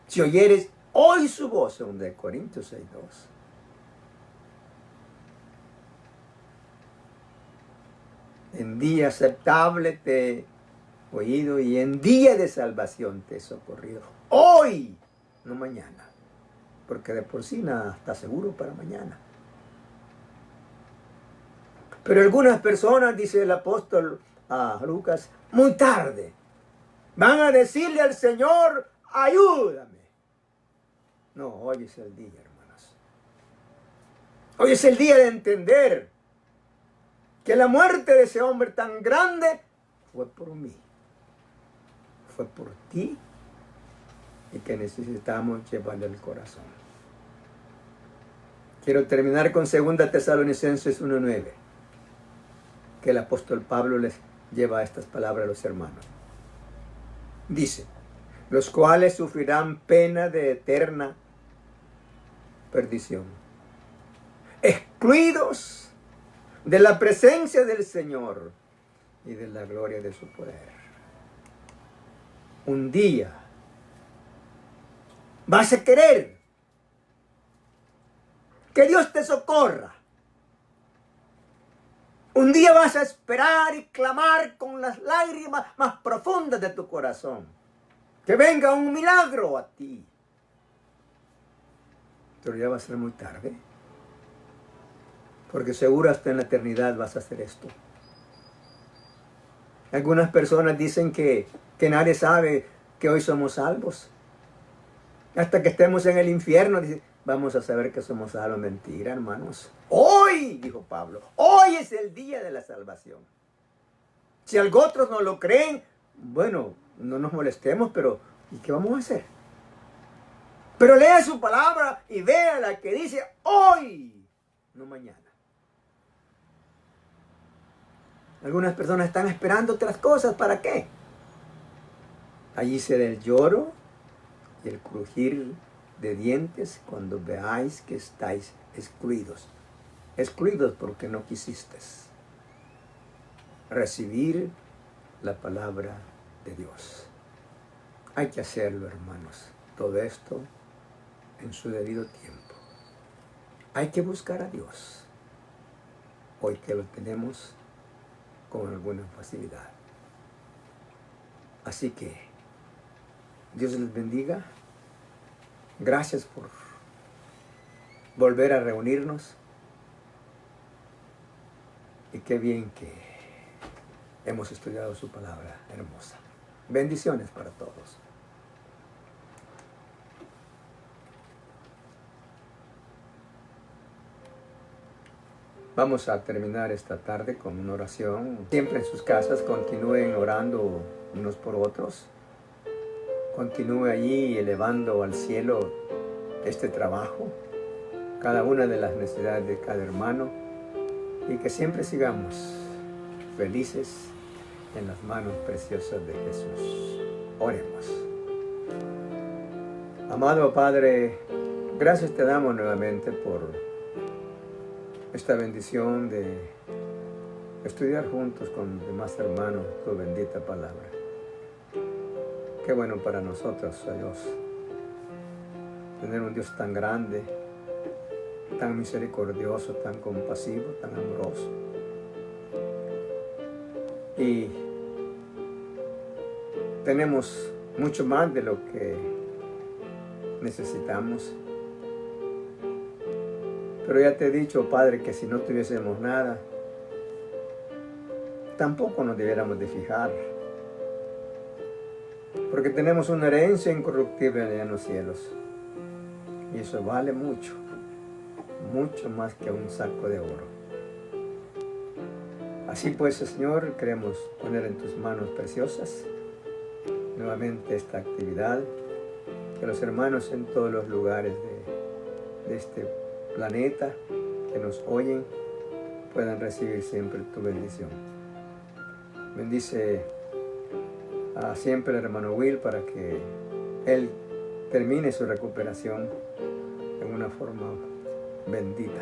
Si oyeres hoy su voz, 2 Corintios 6:2. En día aceptable te he oído y en día de salvación te he socorrido. Hoy, no mañana, porque de por sí nada está seguro para mañana. Pero algunas personas, dice el apóstol a Lucas, muy tarde, van a decirle al Señor, ayúdame. No, hoy es el día, hermanos. Hoy es el día de entender que la muerte de ese hombre tan grande fue por mí, fue por ti, y que necesitamos llevarle al corazón. Quiero terminar con 2 Tesalonicenses 1:9, que el apóstol Pablo les lleva estas palabras a los hermanos. Dice, los cuales sufrirán pena de eterna perdición, excluidos de la presencia del Señor y de la gloria de su poder. Un día vas a querer que Dios te socorra. Un día vas a esperar y clamar con las lágrimas más profundas de tu corazón que venga un milagro a ti. Pero ya va a ser muy tarde, porque seguro hasta en la eternidad vas a hacer esto. Algunas personas dicen que nadie sabe que hoy somos salvos. Hasta que estemos en el infierno, dicen, vamos a saber que somos salvos. Mentira, hermanos. Hoy, dijo Pablo, hoy es el día de la salvación. Si algo otros no lo creen, bueno, no nos molestemos, pero ¿y qué vamos a hacer? Pero lea su palabra y vea la que dice hoy, no mañana. Algunas personas están esperando otras cosas. ¿Para qué? Allí será el lloro y el crujir de dientes cuando veáis que estáis excluidos. Excluidos porque no quisiste recibir la palabra de Dios. Hay que hacerlo, hermanos. Todo esto en su debido tiempo. Hay que buscar a Dios. Hoy que lo tenemos con alguna facilidad. Así que Dios les bendiga. Gracias por volver a reunirnos. Y qué bien que hemos estudiado su palabra hermosa. Bendiciones para todos. Vamos a terminar esta tarde con una oración. Siempre en sus casas continúen orando unos por otros. Continúe allí elevando al cielo este trabajo, cada una de las necesidades de cada hermano, y que siempre sigamos felices en las manos preciosas de Jesús. Oremos. Amado Padre, gracias te damos nuevamente por esta bendición de estudiar juntos con demás hermanos tu bendita palabra. Qué bueno para nosotros, oh Dios, tener un Dios tan grande, tan misericordioso, tan compasivo, tan amoroso. Y tenemos mucho más de lo que necesitamos. Pero ya te he dicho, Padre, que si no tuviésemos nada, tampoco nos debiéramos de fijar. Porque tenemos una herencia incorruptible allá en los cielos. Y eso vale mucho, mucho más que un saco de oro. Así pues, Señor, queremos poner en tus manos preciosas nuevamente esta actividad. Que los hermanos en todos los lugares de este planeta que nos oyen puedan recibir siempre tu bendición. Bendice siempre al hermano Will para que él termine su recuperación en una forma bendita.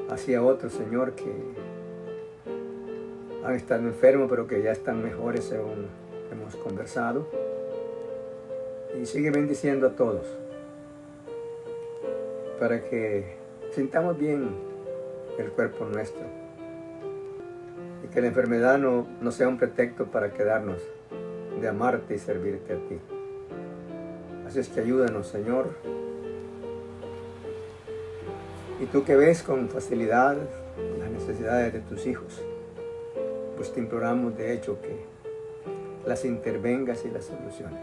Así a otro, Señor, que han estado enfermos, pero que ya están mejores según hemos conversado. Y sigue bendiciendo a todos para que sintamos bien el cuerpo nuestro y que la enfermedad no sea un pretexto para quedarnos de amarte y servirte a ti. Así es que ayúdanos, Señor. Y tú que ves con facilidad las necesidades de tus hijos, pues te imploramos de hecho que las intervengas y las soluciones.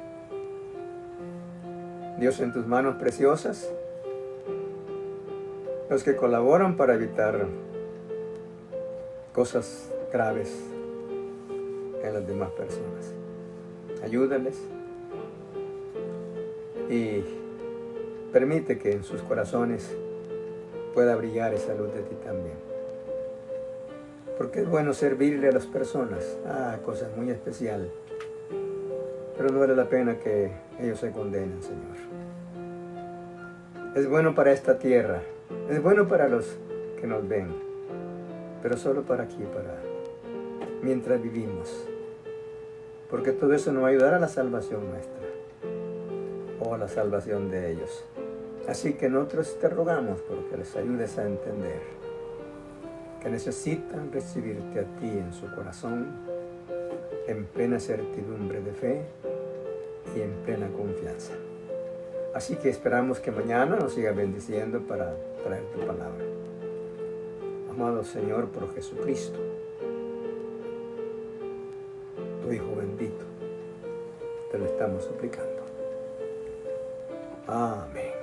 Dios, en tus manos preciosas, los que colaboran para evitar cosas graves en las demás personas. Ayúdales y permite que en sus corazones pueda brillar esa luz de ti también. Porque es bueno servirle a las personas, cosas muy especiales. Pero no vale la pena que ellos se condenen, Señor. Es bueno para esta tierra, es bueno para los que nos ven, pero solo para aquí, mientras vivimos. Porque todo eso nos va a ayudar a la salvación nuestra, o a la salvación de ellos. Así que nosotros te rogamos porque les ayudes a entender que necesitan recibirte a ti en su corazón, en plena certidumbre de fe y en plena confianza. Así que esperamos que mañana nos siga bendiciendo para traer tu palabra. Amado Señor, por Jesucristo, tu Hijo bendito, te lo estamos suplicando. Amén.